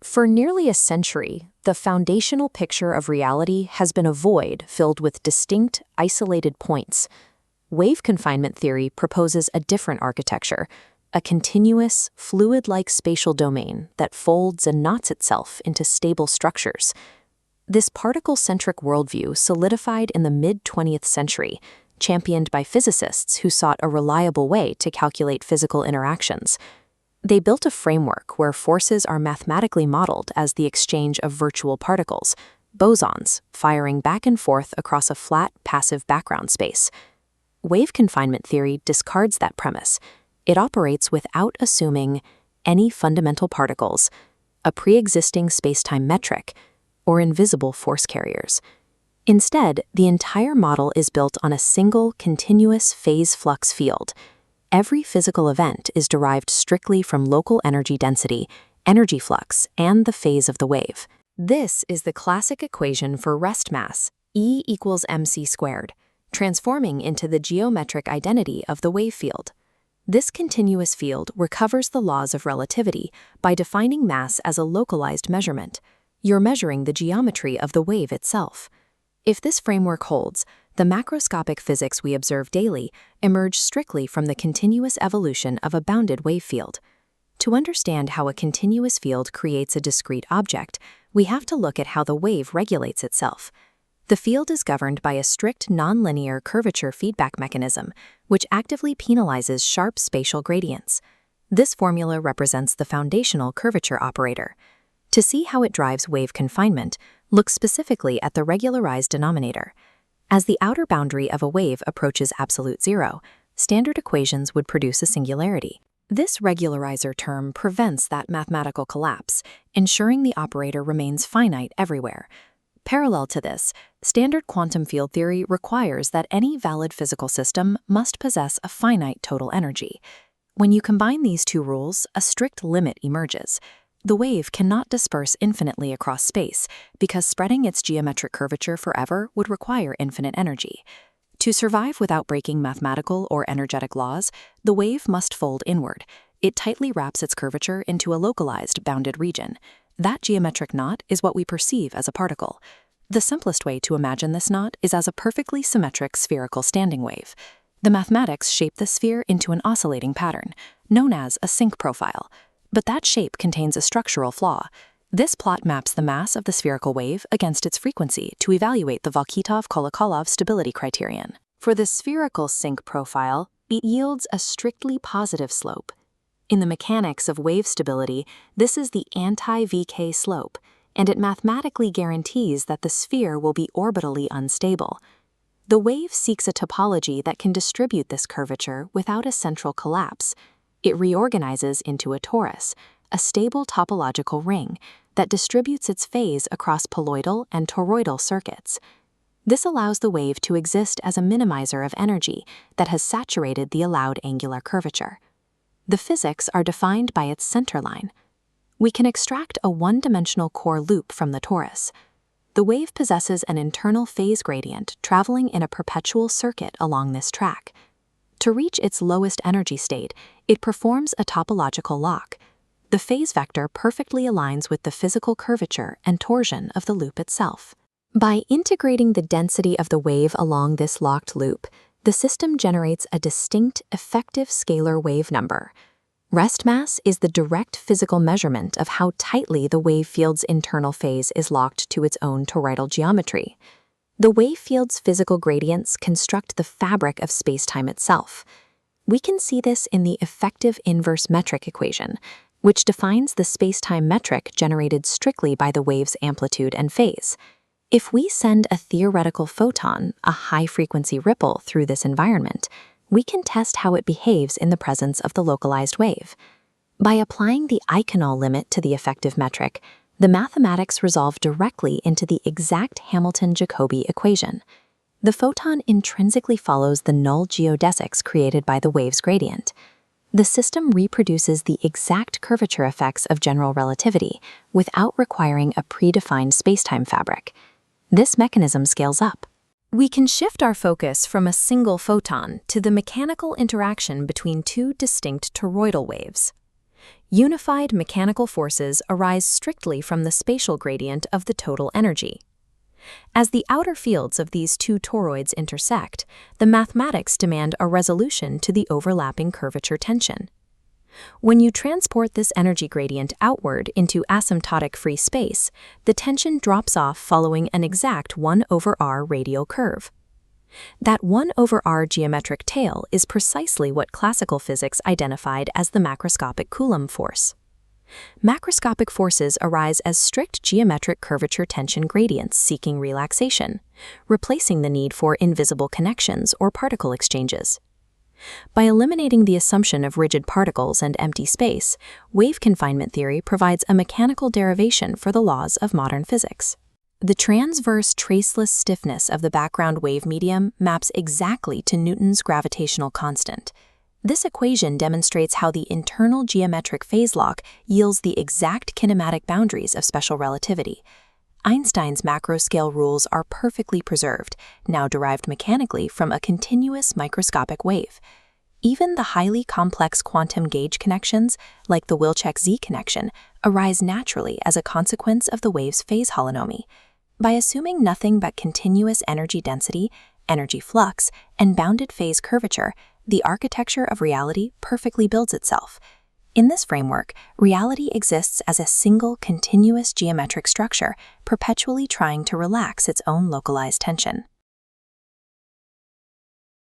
For nearly a century, the foundational picture of reality has been a void filled with distinct, isolated points. Wave confinement theory proposes a different architecture, a continuous, fluid-like spatial domain that folds and knots itself into stable structures. This particle-centric worldview solidified in the mid-20th century, championed by physicists who sought a reliable way to calculate physical interactions. They built a framework where forces are mathematically modeled as the exchange of virtual particles, bosons, firing back and forth across a flat, passive background space. Wave confinement theory discards that premise. It operates without assuming any fundamental particles, a pre-existing spacetime metric, or invisible force carriers. Instead, the entire model is built on a single, continuous phase flux field. Every physical event is derived strictly from local energy density, energy flux, and the phase of the wave. This is the classic equation for rest mass, E equals mc squared, transforming into the geometric identity of the wave field. This continuous field recovers the laws of relativity by defining mass as a localized measurement. You're measuring the geometry of the wave itself. If this framework holds, the macroscopic physics we observe daily emerge strictly from the continuous evolution of a bounded wave field. To understand how a continuous field creates a discrete object, we have to look at how the wave regulates itself. The field is governed by a strict nonlinear curvature feedback mechanism, which actively penalizes sharp spatial gradients. This formula represents the foundational curvature operator. To see how it drives wave confinement, look specifically at the regularized denominator. As the outer boundary of a wave approaches absolute zero, standard equations would produce a singularity. This regularizer term prevents that mathematical collapse, ensuring the operator remains finite everywhere. Parallel to this, standard quantum field theory requires that any valid physical system must possess a finite total energy. When you combine these two rules, a strict limit emerges. The wave cannot disperse infinitely across space because spreading its geometric curvature forever would require infinite energy. To survive without breaking mathematical or energetic laws, the wave must fold inward. It tightly wraps its curvature into a localized, bounded region. That geometric knot is what we perceive as a particle. The simplest way to imagine this knot is as a perfectly symmetric spherical standing wave. The mathematics shape the sphere into an oscillating pattern, known as a sinc profile. But that shape contains a structural flaw. This plot maps the mass of the spherical wave against its frequency to evaluate the Volkitov-Kolokolov stability criterion. For the spherical sinc profile, it yields a strictly positive slope. In the mechanics of wave stability, this is the anti-VK slope, and it mathematically guarantees that the sphere will be orbitally unstable. The wave seeks a topology that can distribute this curvature without a central collapse. It reorganizes into a torus, a stable topological ring that distributes its phase across poloidal and toroidal circuits. This allows the wave to exist as a minimizer of energy that has saturated the allowed angular curvature. The physics are defined by its centerline. We can extract a one-dimensional core loop from the torus. The wave possesses an internal phase gradient traveling in a perpetual circuit along this track. To reach its lowest energy state, it performs a topological lock. The phase vector perfectly aligns with the physical curvature and torsion of the loop itself. By integrating the density of the wave along this locked loop, the system generates a distinct, effective scalar wave number. Rest mass is the direct physical measurement of how tightly the wave field's internal phase is locked to its own toroidal geometry. The wave field's physical gradients construct the fabric of spacetime itself. We can see this in the effective inverse metric equation, which defines the spacetime metric generated strictly by the wave's amplitude and phase. If we send a theoretical photon, a high-frequency ripple, through this environment, we can test how it behaves in the presence of the localized wave. By applying the Eikenall limit to the effective metric, the mathematics resolve directly into the exact Hamilton-Jacobi equation. The photon intrinsically follows the null geodesics created by the wave's gradient. The system reproduces the exact curvature effects of general relativity without requiring a predefined spacetime fabric. This mechanism scales up. We can shift our focus from a single photon to the mechanical interaction between two distinct toroidal waves. Unified mechanical forces arise strictly from the spatial gradient of the total energy. As the outer fields of these two toroids intersect, the mathematics demand a resolution to the overlapping curvature tension. When you transport this energy gradient outward into asymptotic free space, the tension drops off following an exact 1/r radial curve. That 1/r geometric tail is precisely what classical physics identified as the macroscopic Coulomb force. Macroscopic forces arise as strict geometric curvature tension gradients seeking relaxation, replacing the need for invisible connections or particle exchanges. By eliminating the assumption of rigid particles and empty space, wave confinement theory provides a mechanical derivation for the laws of modern physics. The transverse traceless stiffness of the background wave medium maps exactly to Newton's gravitational constant. This equation demonstrates how the internal geometric phase lock yields the exact kinematic boundaries of special relativity. Einstein's macroscale rules are perfectly preserved, now derived mechanically from a continuous microscopic wave. Even the highly complex quantum gauge connections, like the Wilczek-Z connection, arise naturally as a consequence of the wave's phase holonomy. By assuming nothing but continuous energy density, energy flux, and bounded phase curvature, the architecture of reality perfectly builds itself. In this framework, reality exists as a single continuous geometric structure, perpetually trying to relax its own localized tension.